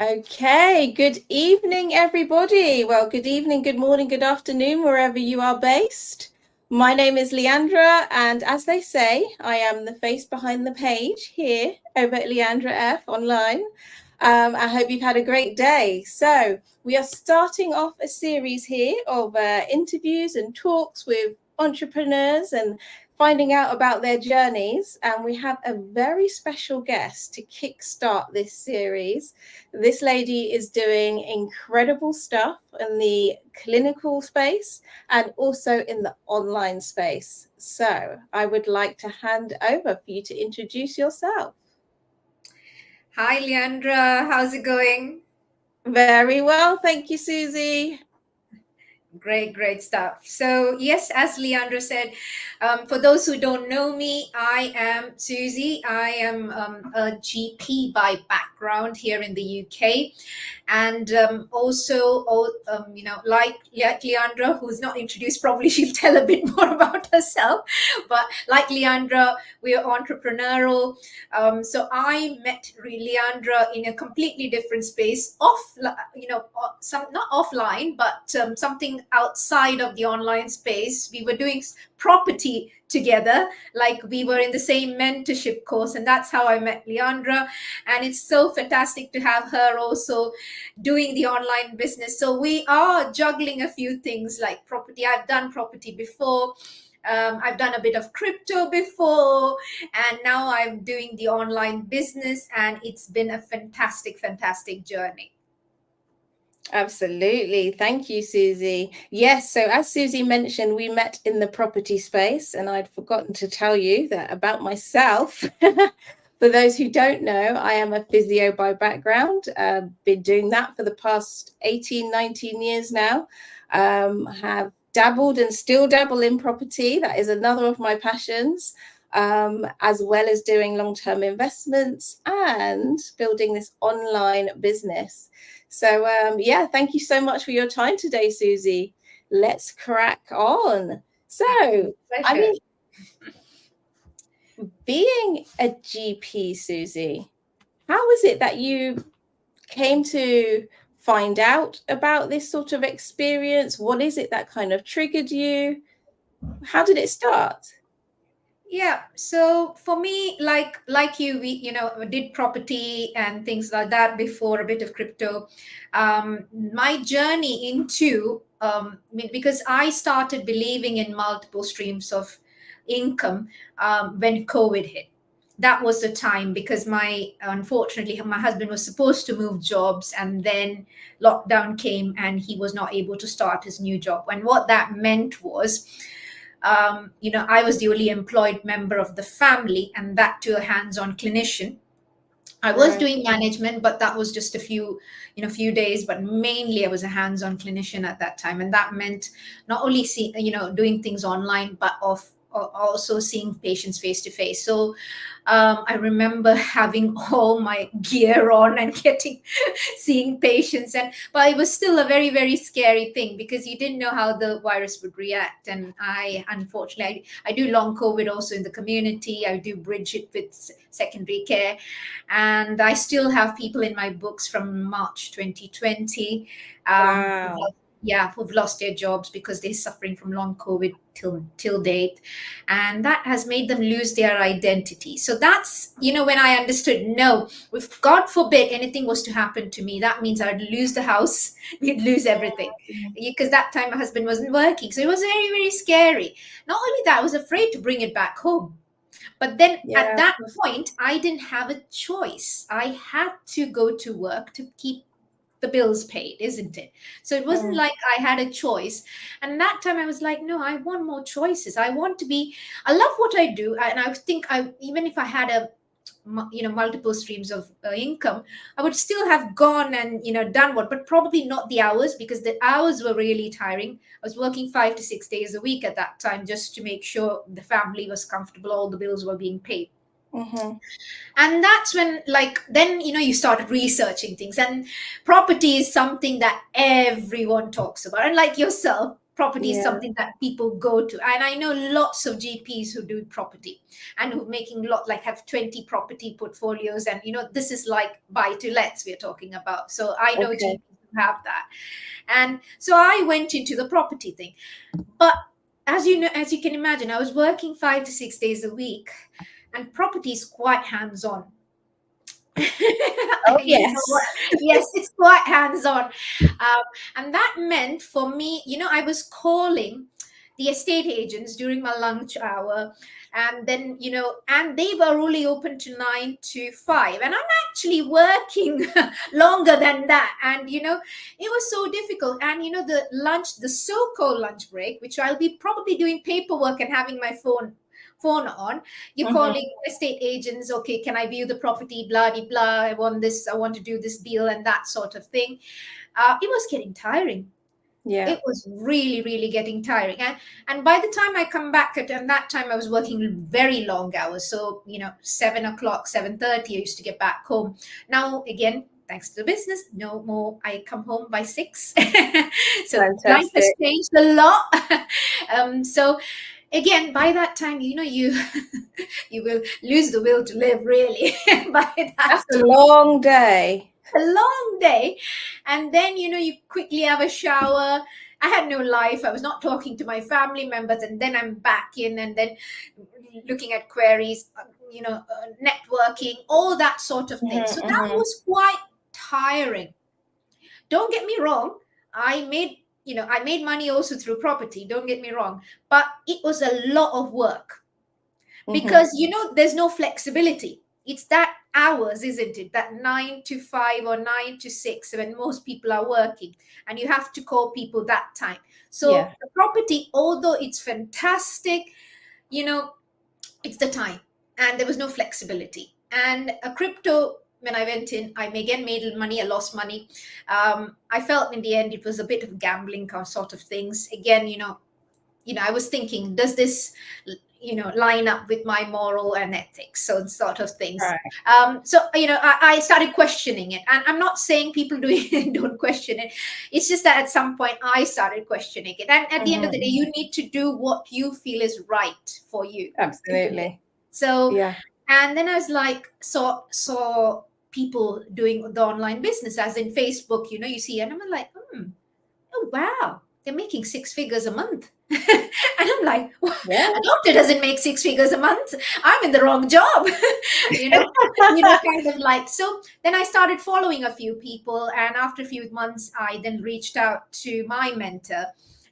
Okay, good evening, everybody. Well, good evening, good morning, good afternoon, wherever you are based. My name is Leandra, and as they say, I am the face behind the page here over at Leandra F online. I hope you've had a great day. So, we are starting off a series here of interviews and talks with entrepreneurs and finding out about their journeys. And we have a very special guest to kickstart this series. This lady is doing incredible stuff in the clinical space and also in the online space. So I would like to hand over for you to introduce yourself. Hi, Leandra. How's it going? Very well. Thank you, Suzie. Great stuff. So, yes, as Leandra said, for those who don't know me, I am Suzie. I am a GP by background here in the UK. And like Leandra, who's not introduced, probably she'll tell a bit more about herself. But like Leandra, we are entrepreneurial. So I met Leandra in a completely different space, some not offline, but something outside of the online space. We were doing property together, like we were in the same mentorship course, and that's how I met Leandra. And it's so fantastic to have her also doing the online business. So we are juggling a few things like property. I've done property before. I've done a bit of crypto before, and now I'm doing the online business, and it's been a fantastic journey. Absolutely. Thank you, Suzie. Yes, so as Suzie mentioned, we met in the property space, and I'd forgotten to tell you that about myself. For those who don't know, I am a physio by background. Been doing that for the past 18, 19 years now. Have dabbled and still dabble in property. That is another of my passions. As well as doing long-term investments and building this online business. So yeah, thank you so much for your time today, Suzie. Let's crack on. So, I mean, being a GP, Suzie, how is it that you came to find out about this sort of experience? What is it that kind of triggered you? How did it start? Yeah, so for me, like you, we did property and things like that before, a bit of crypto. My journey into because I started believing in multiple streams of income when COVID hit. That was the time, because unfortunately my husband was supposed to move jobs, and then lockdown came and he was not able to start his new job. And what that meant was, I was the only employed member of the family, and that to a hands-on clinician. I was doing management, but that was just a few days. But mainly, I was a hands-on clinician at that time, and that meant not only doing things online, but also seeing patients face to face. So I remember having all my gear on and seeing patients, but it was still a very scary thing, because you didn't know how the virus would react. And unfortunately, I do long COVID also in the community. I do bridge it with secondary care, and I still have people in my books from March 2020. Wow. Who've lost their jobs because they're suffering from long COVID till date, and that has made them lose their identity. So that's when I understood, no, if God forbid anything was to happen to me, that means I'd lose the house, we'd lose everything, because that time my husband wasn't working. So it was very scary. Not only that, I was afraid to bring it back home. But then at that point, I didn't have a choice. I had to go to work to keep the bills paid, isn't it? So it wasn't like I had a choice. And that time I was like, no, I want more choices. I love what I do. And I think even if I had multiple streams of income, I would still have gone and done but probably not the hours, because the hours were really tiring. I was working 5 to 6 days a week at that time, just to make sure the family was comfortable, all the bills were being paid. And that's when, then you started researching things, and property is something that everyone talks about. And like yourself, Property is Yeah. something that people go to, and I know lots of GPs who do property and who making like have 20 property portfolios, and this is like buy to lets we're talking about. So I know Okay. GPs who have that, and so I went into the property thing. But as you can imagine, I was working 5 to 6 days a week, and property is quite hands-on. Oh, You know yes. what? Yes, it's quite hands-on. And that meant for me, I was calling the estate agents during my lunch hour, and then and they were only open to 9 to 5, and I'm actually working longer than that. And it was so difficult. And the so-called lunch break, which I'll be probably doing paperwork and having my phone on, you're calling estate agents, okay, can I view the property, blah blah blah, I want this, I want to do this deal, and that sort of thing. It was getting tiring. Yeah. It was really, really getting tiring. And by the time I come back and that time I was working very long hours. So, 7 o'clock, 7:30, I used to get back home. Now, again, thanks to the business, no more. I come home by 6. So life has Fantastic. changed a lot. So again, by that time, you you will lose the will to live, really. By that That's a time, long day. a long day. And then you quickly have a shower. I had no life. I was not talking to my family members, and then I'm back in, and then looking at queries, networking, all that sort of thing. So that was quite tiring. Don't get me wrong, I made money also through property, don't get me wrong, but it was a lot of work, because there's no flexibility. It's that hours, isn't it, that 9 to 5 or 9 to 6 when most people are working, and you have to call people that time. So Yeah. the property, although it's fantastic, it's the time, and there was no flexibility. And a crypto, when I went in, I again made money, I lost money. I felt in the end it was a bit of gambling sort of things. Again, I was thinking, does this line up with my moral and ethics, so sort of things. Right. So I started questioning it, and I'm not saying people doing it don't question it. It's just that at some point I started questioning it, and at the end of the day, you need to do what you feel is right for you, isn't it? Absolutely. So Yeah. and then I was like, saw people doing the online business, as in Facebook, you see, and I'm like, oh wow, they're making 6 figures a month. And I'm like, Yeah. a doctor doesn't make 6 figures a month. I'm in the wrong job. you know kind of like. So then I started following a few people, and after a few months I then reached out to my mentor,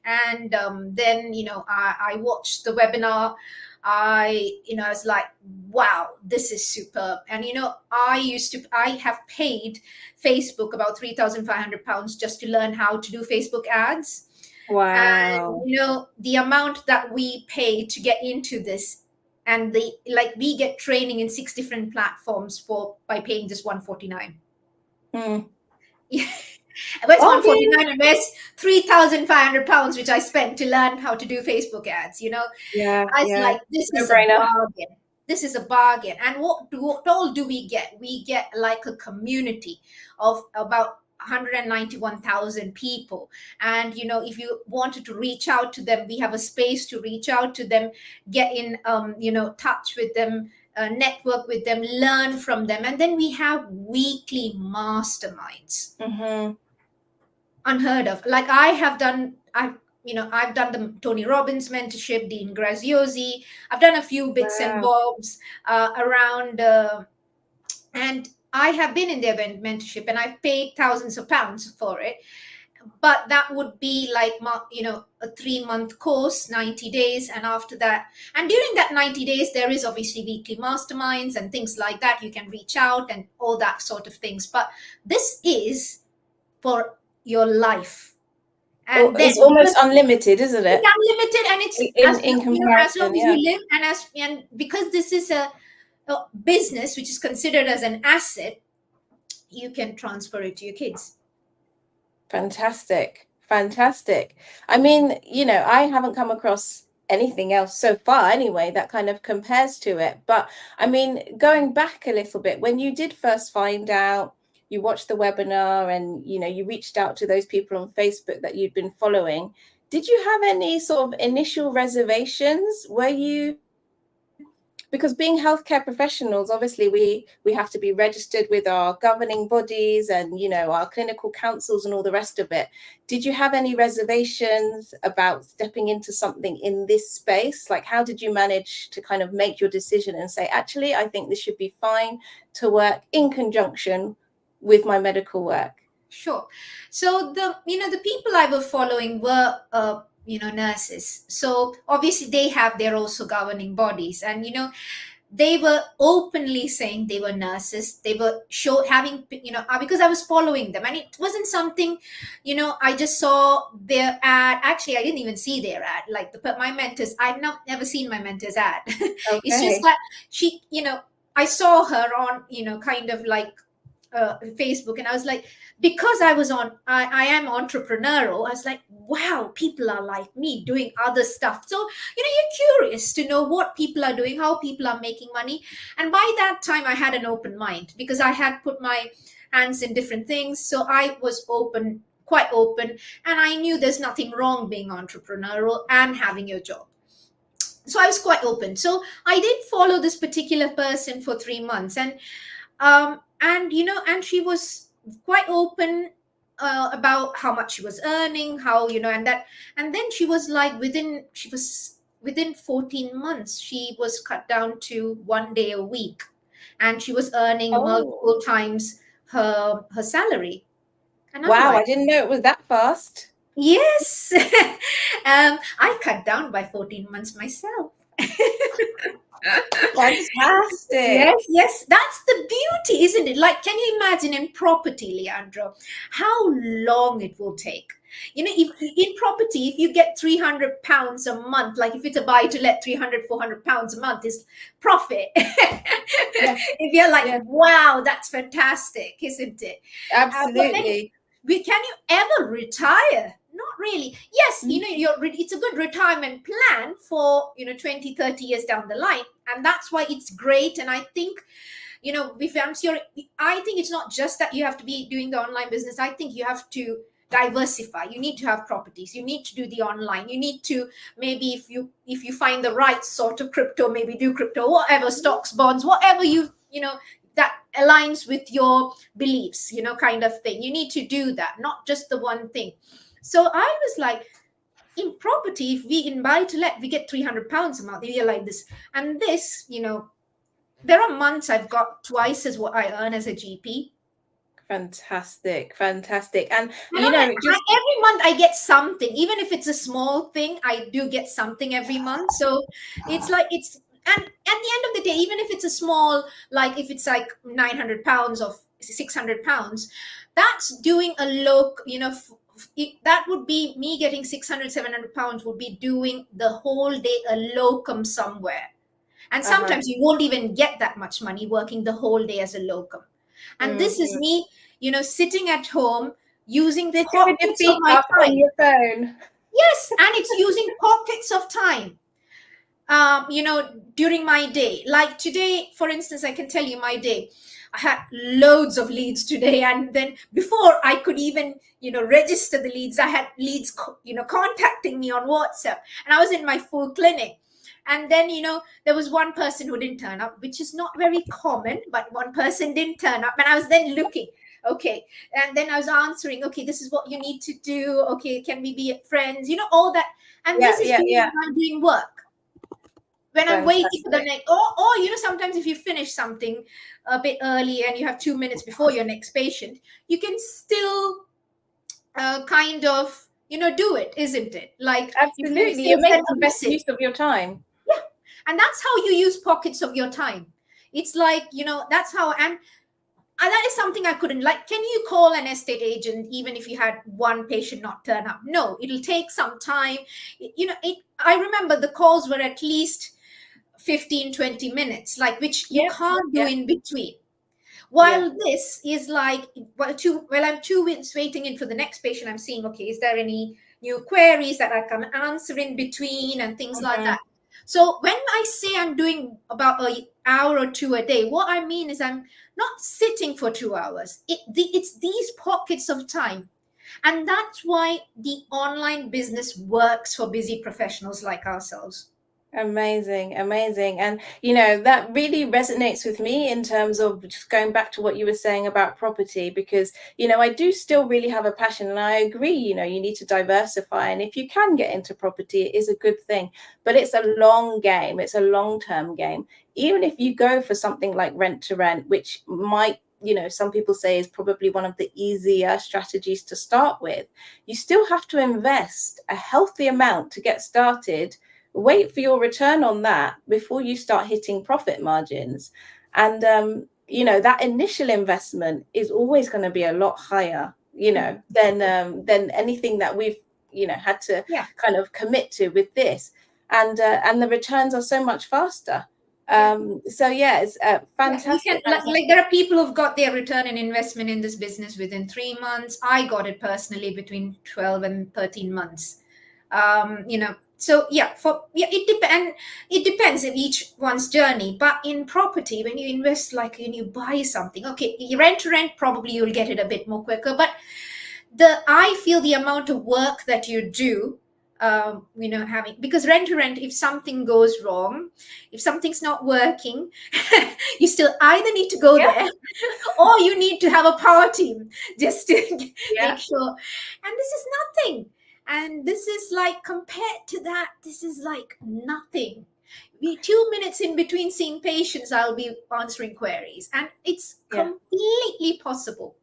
and then I watched the webinar. I was like, wow, this is superb. And I have paid Facebook about £3,500 just to learn how to do Facebook ads. Wow. And the amount that we pay to get into this, and we get training in 6 different platforms by paying just 149. Mm. Where's Oh, 149 and where's £3,500 which I spent to learn how to do Facebook ads? yeah. I was Yeah. like, this No is a brainer. bargain. This is a bargain. And what all do we get? We get like a community of about 191,000 people. And if you wanted to reach out to them, we have a space to reach out to them, get in touch with them, network with them, learn from them. And then we have weekly masterminds. Unheard of. Like I've done the Tony Robbins mentorship, Dean Graziosi. I've done a few bits and Wow. bobs around, and I have been in their mentorship, and I've paid thousands of pounds for it. But that would be like a 3-month course, 90 days, and after that, and during that 90 days, there is obviously weekly masterminds and things like that. You can reach out and all that sort of things. But this is for your life. And then It's almost unlimited, isn't it? it's unlimited, and it's In comparison, as long as you live, and because this is a business which is considered as an asset, you can transfer it to your kids. Fantastic. I mean, I haven't come across anything else so far anyway that kind of compares to it. But I mean, going back a little bit, when you did first find out, you watched the webinar, and you reached out to those people on Facebook that you'd been following, Did you have any sort of initial reservations? Were you, because being healthcare professionals, obviously we have to be registered with our governing bodies and, you know, our clinical councils and all the rest of it. Did you have any reservations about stepping into something in this space? Like, how did you manage to kind of make your decision and say, actually, I think this should be fine to work in conjunction with my medical work? Sure. So the people I were following were nurses. So obviously they have their also governing bodies, and they were openly saying they were nurses. They were having, because I was following them, and it wasn't something, I just saw their ad. Actually, I didn't even see their ad. Like my mentors, I've never seen my mentor's ad. It's just Okay. that she, I saw her on, kind of like Facebook, and I was like, because I am entrepreneurial, I was like, wow, people are like me doing other stuff. So you're curious to know what people are doing, how people are making money. And by that time I had an open mind, because I had put my hands in different things, so I was quite open, and I knew there's nothing wrong being entrepreneurial and having your job. So I was quite open. So I did follow this particular person for 3 months, and she was quite open about how much she was earning, how, and then she was like, within 14 months she was cut down to 1 day a week, and she was earning Oh, multiple times her salary. And I'm wow. like, I didn't know it was that fast. yes. I cut down by 14 months myself. Fantastic. Yes, yes, that's the beauty, isn't it? Like, can you imagine in property, Leandro, how long it will take? If in property, if you get £300 a month, like if it's a buy to let, 300, £400 a month is profit. Yeah, If you're like, yeah, wow, that's fantastic, isn't it? But then, absolutely. can you ever retire? Not really. Yes, Mm. it's a good retirement plan for 20, 30 years down the line, and that's why it's great. And I think, if I'm sure, I think it's not just that you have to be doing the online business. I think you have to diversify. You need to have properties, you need to do the online, you need to, maybe if you find the right sort of crypto, maybe do crypto, whatever, stocks, bonds, whatever that aligns with your beliefs, kind of thing. You need to do that, not just the one thing. So I was like, in property, if we in buy to let, we get £300 a month. You're like this, and this, there are months I've got twice as what I earn as a GP. Fantastic, fantastic. And And you I'm know, like, just every month I get something, even if it's a small thing, I do get something every month. So it's like, and at the end of the day, even if it's a small, like if it's like £900 or £600, that's doing a low, that would be me getting 600, £700 would be doing the whole day a locum somewhere. And uh-huh. sometimes you won't even get that much money working the whole day as a locum. And this is Mhm. me, sitting at home using Sitting with your pockets of feet my up on time. your phone. Yes, and it's using pockets of time. During my day. Like today, for instance, I can tell you my day. I had loads of leads today, and then before I could even, register the leads, I had leads, contacting me on WhatsApp, and I was in my full clinic. And then, there was one person who didn't turn up, which is not very common, but one person didn't turn up, and I was then looking. Okay, and then I was answering. Okay, this is what you need to do. Okay, can we be friends? All that, and Yeah, this is yeah, doing yeah. when I'm doing work, when I'm waiting for the Fantastic. next, or sometimes if you finish something a bit early and you have 2 minutes before your next patient, you can still kind of do it, isn't it? Like you can Absolutely. still You're send making a the best message. use of your time. Yeah, and that's how you use pockets of your time. It's like, that's how. And that is something I couldn't, like, can you call an estate agent even if you had one patient not turn up? No, it'll take some time. I remember the calls were at least 15, 20 minutes, like, which you Yep, can't do yep, in between. yeah. While this is like, well, I'm 2 weeks waiting in for the next patient, I'm seeing, okay, is there any new queries that I can answer in between and things like Mhm. that. So when I say I'm doing about an hour or two a day, what I mean is I'm not sitting for 2 hours. It's these pockets of time. And that's why the online business works for busy professionals like ourselves. Amazing, amazing. And, that really resonates with me in terms of just going back to what you were saying about property, because, I do still really have a passion. And I agree, you need to diversify. And if you can get into property, it is a good thing. But it's a long game, it's a long-term game. Even if you go for something like rent to rent, which might, some people say is probably one of the easier strategies to start with, you still have to invest a healthy amount to get started. Wait for your return on that before you start hitting profit margins. And that initial investment is always going to be a lot higher, than anything that we've had to Yeah. kind of commit to with this. And the returns are so much faster. So yeah, it's fantastic, like there are people who've got their return on investment in this business within 3 months. I got it personally between 12 and 13 months. So yeah, it depends of each one's journey. But in property, when you invest, like when you buy something, okay, you rent to rent, probably you'll get it a bit more quicker. But I feel the amount of work that you do, having, because rent to rent, if something goes wrong, if something's not working, you still either need to go yeah, there or you need to have a power team just to yeah, make sure. And this is nothing. And this is like, compared to that, this is like nothing. 2 minutes in between seeing patients, I'll be answering queries, and it's yeah. completely possible.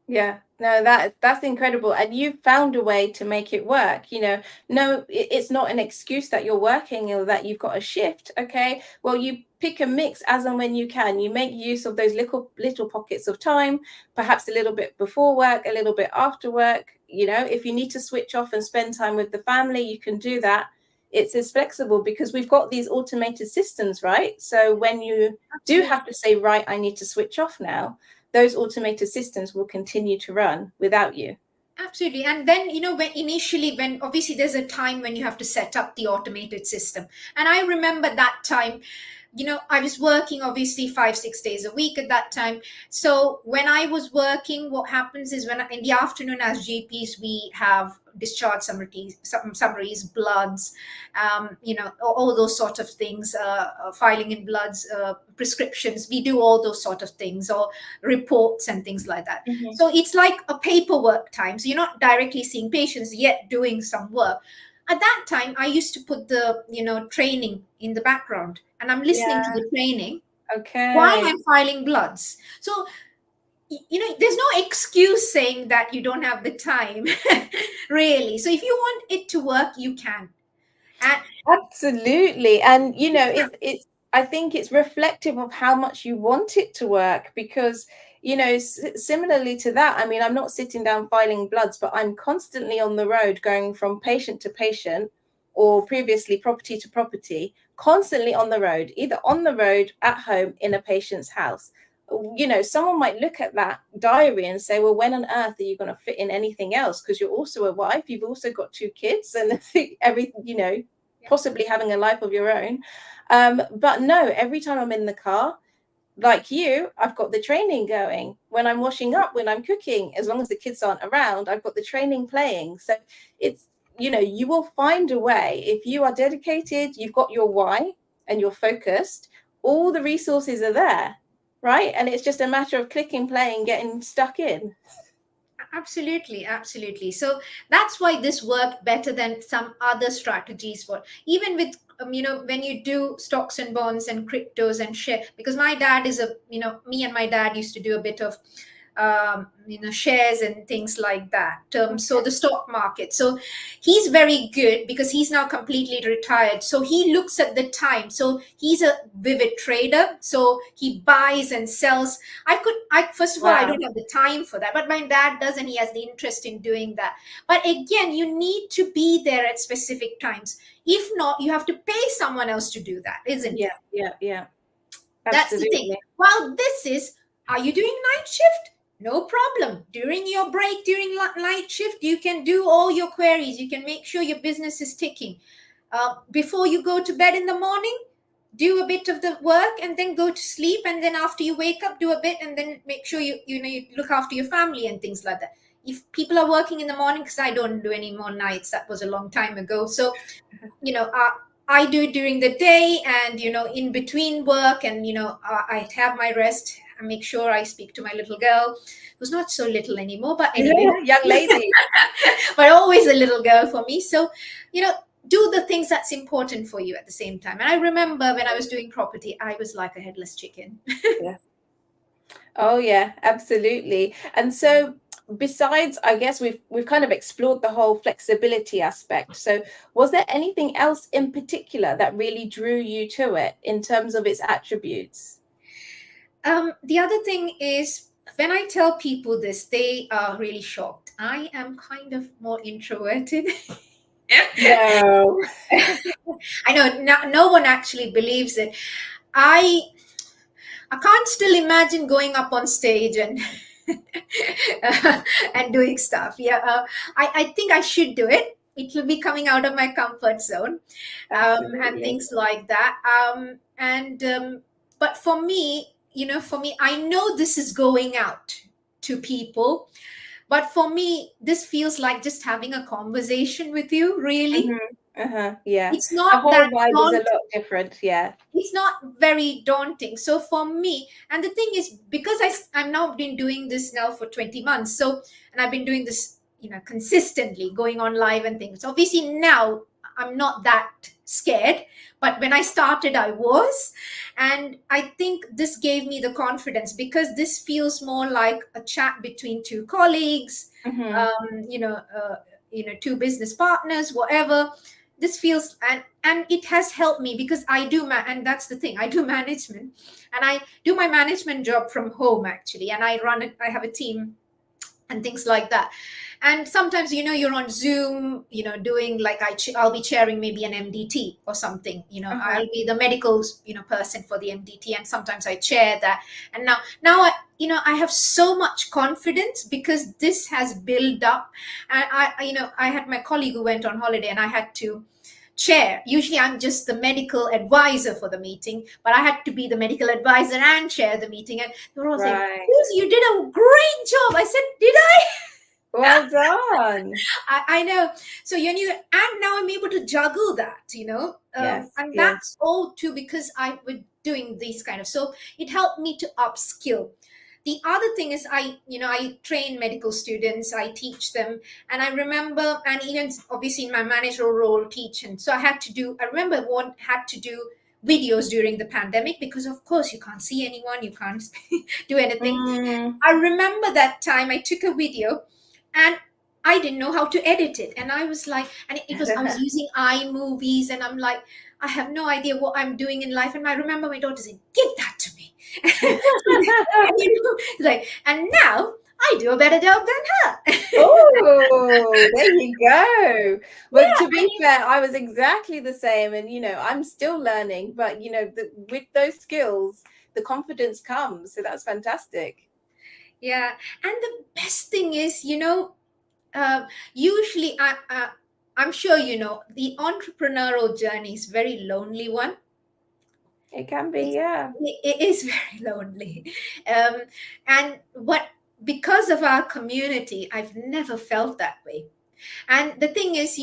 Yeah, no, that's incredible. And you've found a way to make it work. No, it's not an excuse that you're working or that you've got a shift. Okay. Well, you pick a mix as and when you can. You make use of those little pockets of time, perhaps a little bit before work, a little bit after work. If you need to switch off and spend time with the family, you can do that. It's as flexible because we've got these automated systems, right? So when you do have to say, right, I need to switch off now, those automated systems will continue to run without you. Absolutely. And then, when obviously there's a time when you have to set up the automated system. And I remember that time, I was working obviously 5-6 days a week at that time. So when I was working, what happens is, when in the afternoon, as GPs, we have discharge summaries, bloods, all those sort of things, filing in bloods, prescriptions. We do all those sort of things, or reports and things like that. Mm-hmm. So it's like a paperwork time. So you're not directly seeing patients, yet doing some work. At that time, I used to put the training in the background, and I'm listening to Yeah. the training while Okay. I'm filing bloods. So there's no excuse saying that you don't have the time, really. So if you want it to work, you can. And Absolutely. And it's I think it's reflective of how much you want it to work, because similarly to that, I mean, I'm not sitting down filing bloods, but I'm constantly on the road going from patient to patient, or previously property to property, constantly on the road, either on the road, at home, in a patient's house. Someone might look at that diary and say, well, when on earth are you going to fit in anything else? Because you're also a wife, you've also got 2 kids, and everything, possibly having a life of your own. But no, every time I'm in the car, like you, I've got the training going. When I'm washing up, when I'm cooking, as long as the kids aren't around, I've got the training playing. So it's, you will find a way. If you are dedicated, you've got your why, and you're focused, all the resources are there, right? And it's just a matter of clicking play and getting stuck in. absolutely, absolutely. So that's why this worked better than some other strategies. For even with when you do stocks and bonds and cryptos and share, because my dad is me and my dad used to do a bit of shares and things like that. So the stock market. So he's very good because he's now completely retired. So he looks at the time. So he's a vivid trader. So he buys and sells. First of all, I Wow. don't have the time for that, but my dad does, and he has the interest in doing that. But again, you need to be there at specific times. If not, you have to pay someone else to do that, isn't it? Yeah. That's the thing. Absolutely. Well, are you doing night shift? No problem. During your break, during night shift, you can do all your queries. You can make sure your business is ticking. Before you go to bed in the morning, do a bit of the work and then go to sleep. And then after you wake up, do a bit, and then make sure you look after your family and things like that. if people are working in the morning, because I don't do any more nights, that was a long time ago. So, I do it during the day, and in between work, and I have my rest. I make sure I speak to my little girl, who's not so little anymore, but anyway, Young lady. but always a little girl for me. So, do the things that's important for you at the same time. And I remember when I was doing property, I was like a headless chicken. Yeah. Oh yeah, absolutely. And so besides, I guess we've kind of explored the whole flexibility aspect. So was there anything else in particular that really drew you to it in terms of its attributes? The other thing is, when I tell people this, they are really shocked. I am kind of more introverted. No. I know no one actually believes it. I I can't still imagine going up on stage and and doing stuff. Yeah, I think I should do it. It will be coming out of my comfort zone, and Absolutely. things like that. But for me, I know this is going out to people. But for me, this feels like just having a conversation with you, really. Yeah. It's The not whole that vibe is a daunting. lot different. Yeah. It's not very daunting. So for me, and the thing is, because I'm now been doing this now for 20 months, so, and I've been doing this, consistently, going on live and things. Obviously now I'm not that scared, but when I started, I was. And I think this gave me the confidence, because this feels more like a chat between two colleagues, Hmm. um, you know uh, two business partners, whatever. This feels, and it has helped me, because and that's the thing, I do management, and I do my management job from home, actually, and I run it, I have a team and things like that. And sometimes, you're on Zoom, doing like, I'll be chairing maybe an MDT or something. Uh-huh. I'll be the medical, person for the MDT, and sometimes I chair that. And now I have so much confidence, because this has built up. And I had my colleague who went on holiday, and I had to chair. Usually I'm just the medical advisor for the meeting, but I had to be the medical advisor and chair the meeting. And they were all saying, Right. "Susie, you did a great job." I said, "Did Well done. I know?" So and now I'm able to juggle that, Yes. and Yes. that's all too, because I was doing these kind of, so it helped me to upskill. The other thing is, I train medical students, I teach them. And I remember, and even obviously in my managerial role, teaching, so I remember one had to do videos during the pandemic, because of course you can't see anyone, you can't do anything. Mm. I remember that time I took a video, and I didn't know how to edit it. And I was like, and I was using iMovies, and I'm like, I have no idea what I'm doing in life. And I remember my daughter saying, "Give that to me." And, and now I do a better job than her. Oh, there you go. But Yeah, to be fair, I was exactly the same. And, I'm still learning, but, with those skills, the confidence comes. So that's fantastic. yeah. And the best thing is, usually I'm sure the entrepreneurial journey is very lonely one. It can be, It's, yeah. it is very lonely. um, and what Because of our community, I've never felt that way. And the thing is,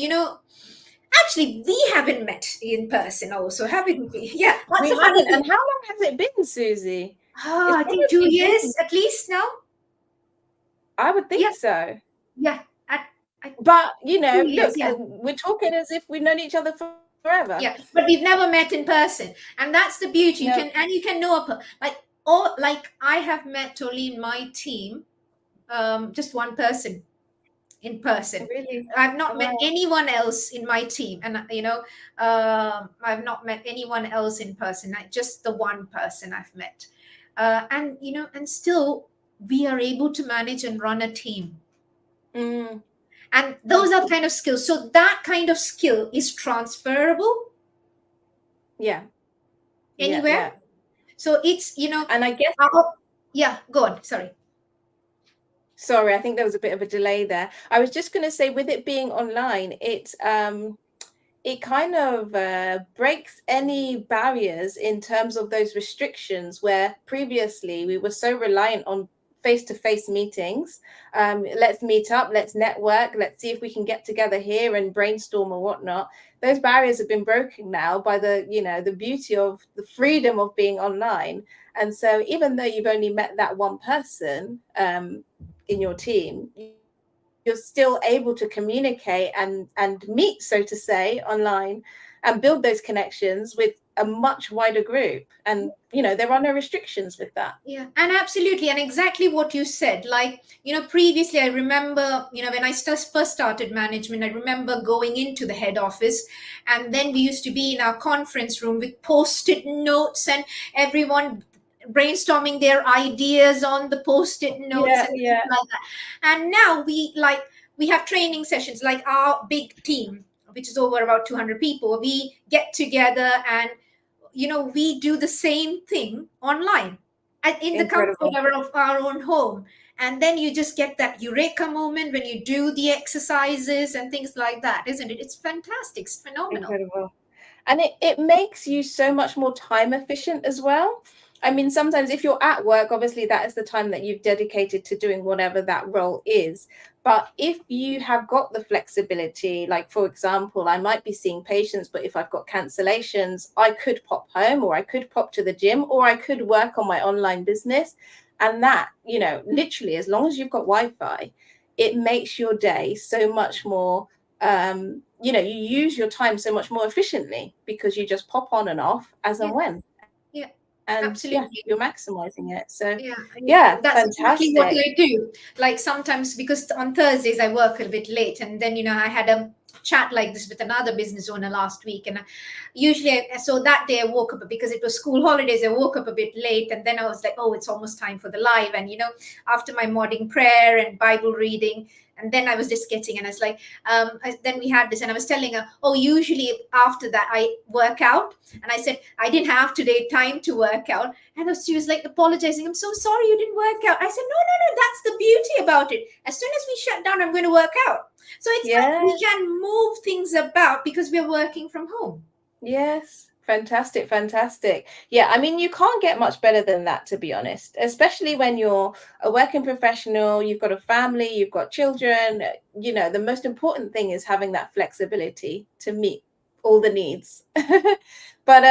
actually, we haven't met in person also, haven't we? Yeah, that's We a funny haven't. thing. And how long has it been, Susie? Oh, It's I think probably 2 years been, at least now. I would Yeah, think so. yeah. I But, 2 years, look, yeah. we're talking as if we've known each other forever. Yeah, but we've never met in person, and that's the beauty. No, You can know like, or like, I have met only in my team, just one person in person. really. I've not Oh, met wow. anyone else in my team, and I've not met anyone else in person. Just the one person I've met, and and still we are able to manage and run a team. Mm, And those are the kind of skills. So that kind of skill is transferable yeah, yeah, anywhere. yeah. So it's, And I guess, yeah, go on. Sorry. sorry, I think there was a bit of a delay there. I was just going to say, with it being online, it kind of breaks any barriers in terms of those restrictions where previously we were so reliant on face-to-face meetings. Let's meet up, let's network, let's see if we can get together here and brainstorm or whatnot. Those barriers have been broken now by the, you know, the beauty of the freedom of being online. And so even though you've only met that one person in your team, you're still able to communicate and meet, so to say, online, and build those connections with a much wider group. And you know, there are no restrictions with that. Yeah, and absolutely, and exactly what you said. Like, previously, I remember, when I first started management, I remember going into the head office, and then we used to be in our conference room with post-it notes and everyone brainstorming their ideas on the post-it notes Yeah, and things yeah. like that. And now we have training sessions, like our big team, which is over about 200 people. We get together and we do the same thing online and in the comfort Incredible. of our own home. And then you just get that eureka moment when you do the exercises and things like that, isn't it? It's fantastic. It's phenomenal. Incredible. And it makes you so much more time efficient as well. I mean, sometimes if you're at work, obviously that is the time that you've dedicated to doing whatever that role is. But if you have got the flexibility, like for example, I might be seeing patients, but if I've got cancellations, I could pop home, or I could pop to the gym, or I could work on my online business. And that, you know, literally, as long as you've got Wi-Fi, it makes your day so much more, you know, you use your time so much more efficiently because you just pop on and off as Yeah, and when. yeah, And yeah, absolutely. you're maximizing it. So Yeah, yeah, that's exactly what fantastic. I do. Like sometimes, because on Thursdays I work a bit late, and then I had a chat like this with another business owner last week, and so that day I woke up because it was school holidays. I woke up a bit late, and then I was like, oh, it's almost time for the live, and after my morning prayer and Bible reading. And then I was just getting, and I was like, then we had this, and I was telling her, oh, usually after that I work out. And I said, I didn't have today time to work out. And she was like apologizing. I'm so sorry you didn't work out. I said, no, no, no, that's the beauty about it. As soon as we shut down, I'm going to work out. So it's like Yeah. we can move things about because we're working from home. Yes. Fantastic, fantastic. Yeah, I mean, you can't get much better than that, to be honest, especially when you're a working professional, you've got a family, you've got children. You know, the most important thing is having that flexibility to meet all the needs. But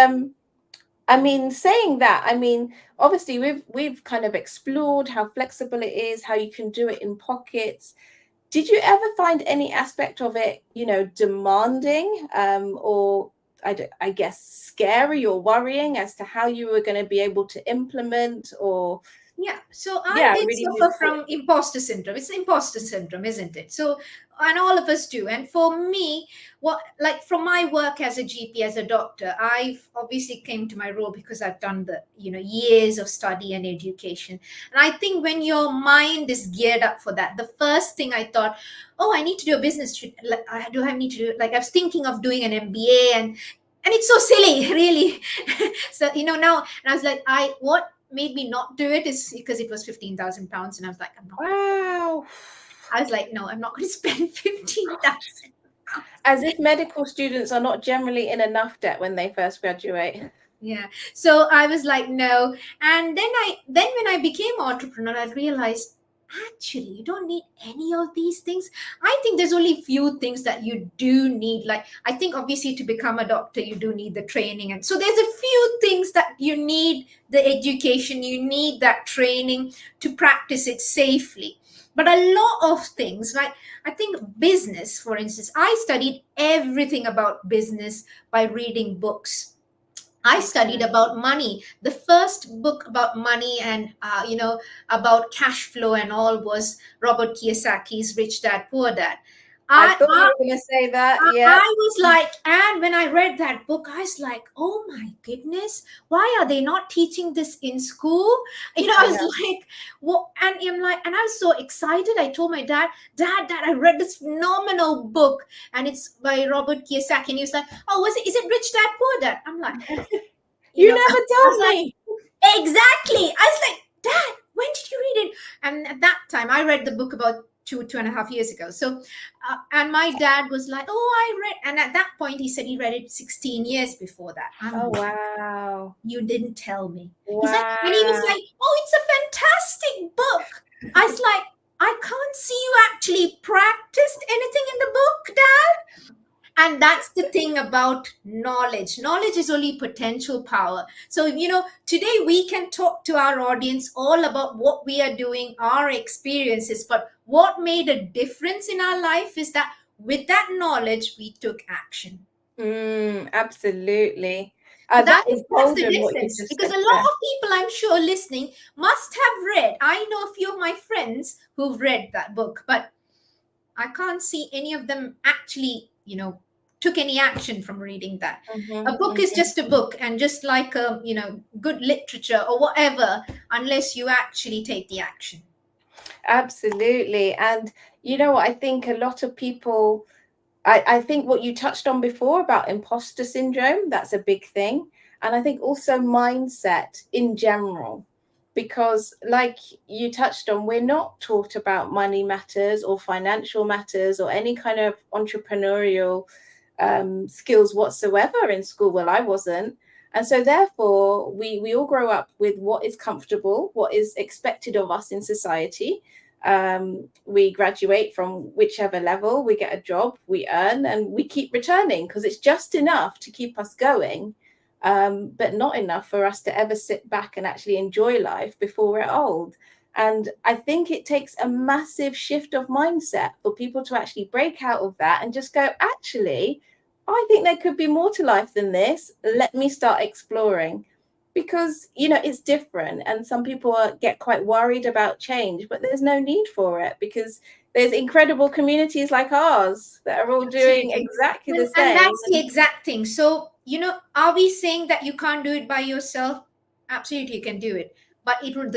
I mean, saying that, I mean, obviously we've kind of explored how flexible it is, how you can do it in pockets. Did you ever find any aspect of it, you know, demanding, or I guess scary or worrying as to how you were going to be able to implement, or Yeah, so I yeah, did really move suffer forward? from imposter syndrome. It's imposter syndrome, isn't it? So, and all of us do. And for me, what like from my work as a GP, as a doctor, I've obviously came to my role because I've done the years of study and education. And I think when your mind is geared up for that, the first thing I thought, oh, I need to do a business. Like, do I need to do? Like I was thinking of doing an MBA, and it's so silly, really. So now, and I was like, what made me not do it is because it was £15,000, and I was like, I'm not. Wow. I was like, no, I'm not going to spend 15,000. As if medical students are not generally in enough debt when they first graduate. Yeah. So I was like, no. And then when I became entrepreneur, I realized actually you don't need any of these things. I think there's only few things that you do need. Like I think obviously to become a doctor, you do need the training. And so there's a few things that you need the education, you need that training to practice it safely. But a lot of things, like I think business, for instance, I studied everything about business by reading books. I studied Okay. about money. The first book about money and about cash flow and all was Robert Kiyosaki's Rich Dad Poor Dad. I I, thought you I were going to say that. Yeah. I was like, and when I read that book, I was like, oh my goodness, why are they not teaching this in school? I I was know. like, what? And I'm like, and I was so excited. I told my dad, Dad, I read this phenomenal book, and it's by Robert Kiyosaki. And he was like, oh, is it Rich Dad Poor Dad? I'm like, You I never was told like, me. exactly. I was like, Dad, when did you read it? And at that time, I read the book about 2.5 years ago. So, and my dad was like, oh, I read. And at that point, he said he read it 16 years before that. I'm Oh, like, wow. you didn't tell me. He's like, and he was Wow. like, oh, it's a fantastic book. I was like, I can't see you actually practiced anything in the book, Dad. And that's the thing about knowledge. Knowledge is only potential power. So, today we can talk to our audience all about what we are doing, our experiences. But what made a difference in our life is that with that knowledge, we took action. Absolutely. So That is that's the golden what you've difference, just because said a lot there. of people, I'm sure, listening must have read. I know a few of my friends who've read that book, but I can't see any of them actually, took any action from reading that. Hmm. A book is just a book, and just like good literature or whatever, unless you actually take the action. Absolutely. And you know what? I think a lot of people, I think what you touched on before about imposter syndrome, that's a big thing. And I think also mindset in general, because like you touched on, we're not taught about money matters or financial matters or any kind of entrepreneurial skills whatsoever in school. Well, I wasn't. And so therefore we all grow up with what is comfortable, what is expected of us in society. We graduate from whichever level, we get a job, we earn, and we keep returning because it's just enough to keep us going, but not enough for us to ever sit back and actually enjoy life before we're old. And I think it takes a massive shift of mindset for people to actually break out of that and just go, actually, I think there could be more to life than this. Let me start exploring, because it's different, and some people get quite worried about change, but there's no need for it, because there's incredible communities like ours that are all doing Absolutely. exactly the And same. that's the exact thing. So, are we saying that you can't do it by yourself? Absolutely, you can do it. But it'll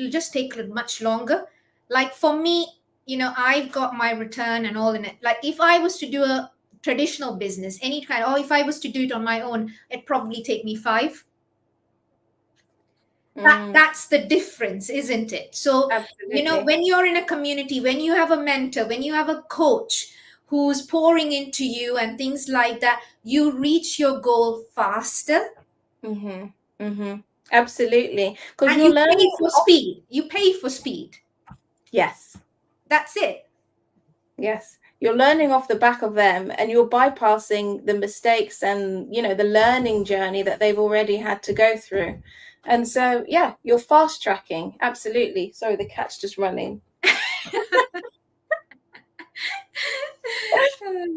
just take much longer. Like for me, I've got my return and all in it. Like if I was to do a traditional business, any kind, or if I was to do it on my own, it'd probably take me 5. Mm, That's the difference, isn't it? So, absolutely. when you're in a community, when you have a mentor, when you have a coach who's pouring into you and things like that, you reach your goal faster. Mm-hmm. Mm-hmm. Absolutely, because And you're you pay learning for speed. You pay for speed. yes. That's it. Yes, you're learning off the back of them, and you're bypassing the mistakes and the learning journey that they've already had to go through. And so yeah, you're fast tracking. Absolutely. Sorry, the cat's just running.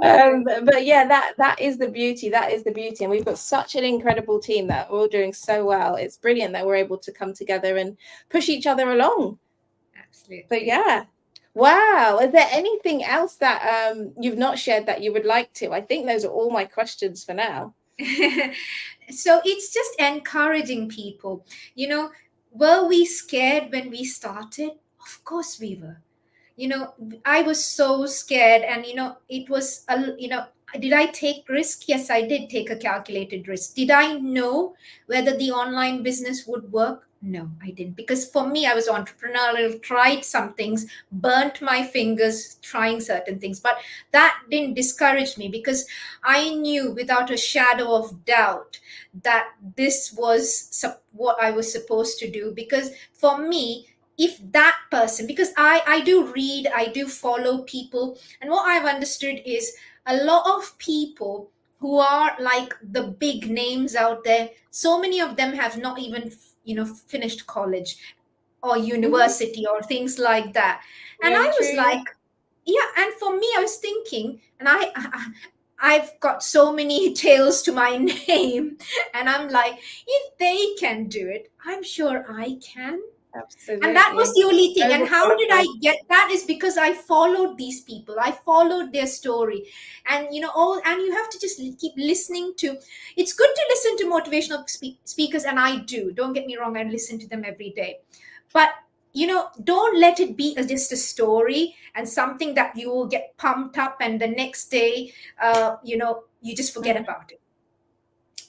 But yeah, that is the beauty. That is the beauty. And we've got such an incredible team that are all doing so well. It's brilliant that we're able to come together and push each other along. But Absolutely. yeah. Wow. Is there anything else that you've not shared that you would like to? I think those are all my questions for now. So it's just encouraging people. Were we scared when we started? Of course we were. you know I was so scared, and it was did I take risk? Yes, I did take a calculated risk. Did I know whether the online business would work? No, I didn't, because for me, I was entrepreneurial, tried some things, burnt my fingers trying certain things, but that didn't discourage me, because I knew without a shadow of doubt that this was what I was supposed to do. Because for me, if that person, because I do read, I do follow people, and what I've understood is a lot of people who are like the big names out there, so many of them have not even finished college or Mhm. university or things like that. And Very I was true. Yeah. like, yeah. And for me, I was thinking, and I've got so many tails to my name, and I'm like, if they can do it, I'm sure I can. And that was Absolutely. the only thing. And how did I Overqualified. get that? Is because I followed these people, I followed their story. And and you have to just keep listening to. It's good to listen to motivational speakers, and I do, don't get me wrong, I listen to them every day. But don't let it be just a story and something that you will get pumped up, and the next day you just forget Mhm. about it.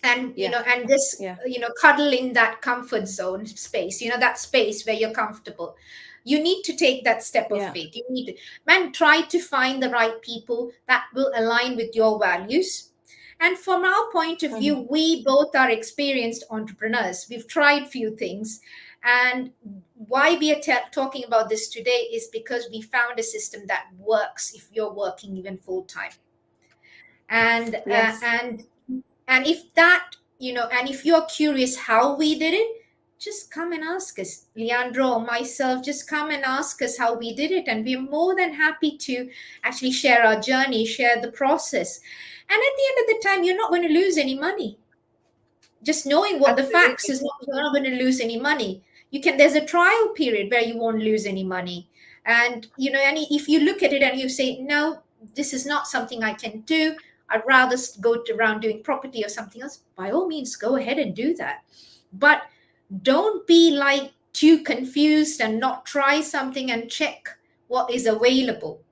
And Yeah. and just Yeah. cuddle in that comfort zone space, that space where you're comfortable. You need to take that step of Yeah. faith. You need to, man, try to find the right people that will align with your values. And from our point of Mhm. view, we both are experienced entrepreneurs. We've tried few things, And why we are talking about this today is because we found a system that works if you're working even full time. And Yes. and if that, and if you're curious how we did it, just come and ask us, Leandro or myself. Just come and ask us how we did it, and we're more than happy to actually share our journey, share the process. And at the end of the time, you're not going to lose any money. Just knowing what the facts Absolutely. is, not, you're not going to lose any money. There's a trial period where you won't lose any money. And and if you look at it and you say, no, this is not something I can do, I'd rather go around doing property or something else, by all means go ahead and do that. But don't be like too confused and not try something and check what is available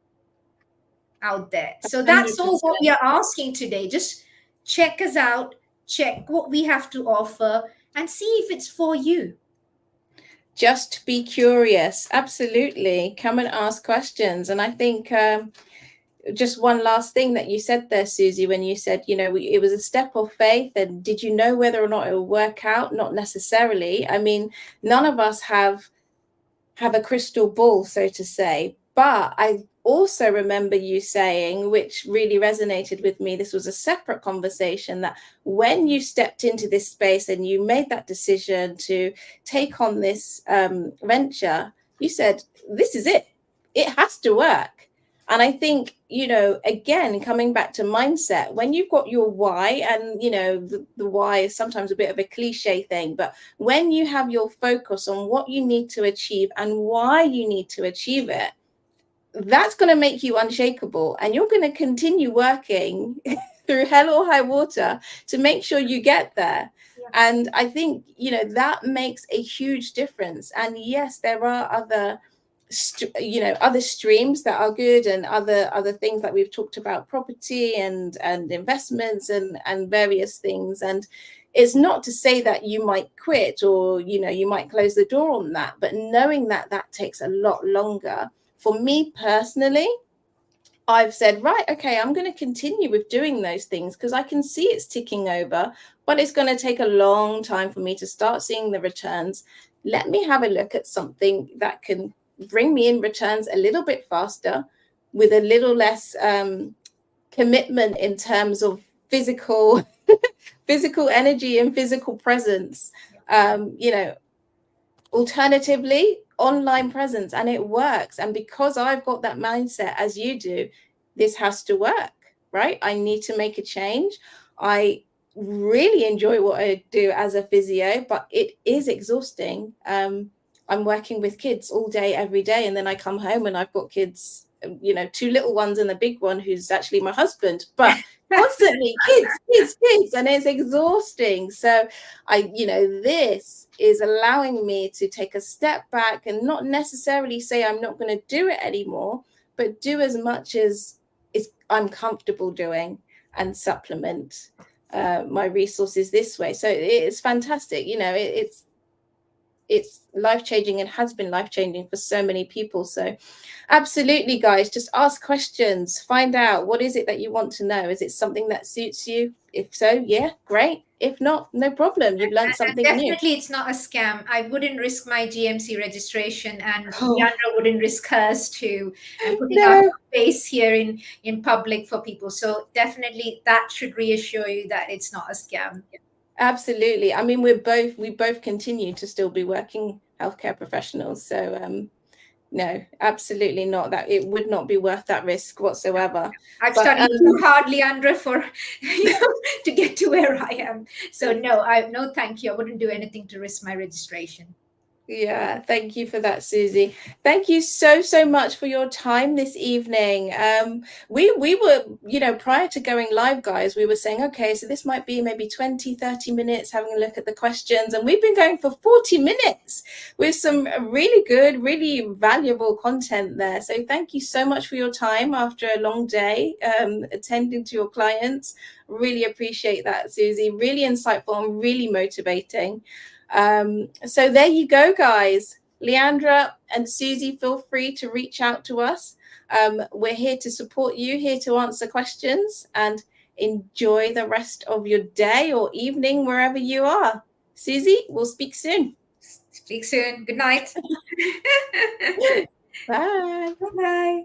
out there. So that's all 100%. what we are asking today. Just check us out, check what we have to offer, and see if it's for you. Just be curious. Absolutely. Come and ask questions. And I think just one last thing that you said there, Suzie, when you said, it was a step of faith. And did you know whether or not it will work out? Not necessarily. I mean, none of us have a crystal ball, so to say. But I also remember you saying, which really resonated with me, this was a separate conversation, that when you stepped into this space and you made that decision to take on this venture, you said, this is it. It has to work. And I think, again, coming back to mindset, when you've got your why, and, the why is sometimes a bit of a cliche thing, but when you have your focus on what you need to achieve and why you need to achieve it, that's going to make you unshakable. And you're going to continue working through hell or high water to make sure you get there. Yeah. And I think, that makes a huge difference. And yes, there are other other streams that are good, and other things that we've talked about, property and investments and various things. And it's not to say that you might quit, or you might close the door on that, but knowing that that takes a lot longer. For me personally, I've said, right, okay, I'm going to continue with doing those things because I can see it's ticking over, but it's going to take a long time for me to start seeing the returns. Let me have a look at something that can bring me in returns a little bit faster, with a little less commitment in terms of physical energy and physical presence. Alternatively, online presence, and it works. And because I've got that mindset as you do, this has to work, right? I need to make a change. I really enjoy what I do as a physio, but it is exhausting. I'm working with kids all day, every day, and then I come home and I've got kids, two little ones and the big one who's actually my husband, but constantly kids, and it's exhausting. So this is allowing me to take a step back and not necessarily say I'm not going to do it anymore, but do as much as I'm comfortable doing, and supplement my resources this way. So it's fantastic. It's life-changing, and has been life-changing for so many people. So absolutely, guys, just ask questions, find out what is it that you want to know. Is it something that suits you? If so, yeah, great. If not, no problem. You've learned something and new. definitely it's not a scam. I wouldn't risk my GMC registration, and Leandra wouldn't risk hers too, and putting our face here in public for people. So definitely that should reassure you that it's not a scam. Absolutely. I mean, we both continue to still be working healthcare professionals. So no, absolutely not. That it would not be worth that risk whatsoever. I've studied too hard, Leandra, for to get to where I am. So no, thank you. I wouldn't do anything to risk my registration. Yeah, thank you for that, Suzie. Thank you so much for your time this evening. We were, prior to going live, guys, we were saying, okay, so this might be maybe 20-30 minutes having a look at the questions, and we've been going for 40 minutes with some really good, really valuable content there. So thank you so much for your time after a long day attending to your clients. Really appreciate that, Suzie. Really insightful and really motivating. So there you go, guys. Leandra and Suzie, feel free to reach out to us. We're here to support you, here to answer questions, and enjoy the rest of your day or evening wherever you are. Suzie, we'll speak soon. Speak soon. Good night. Bye. Bye bye.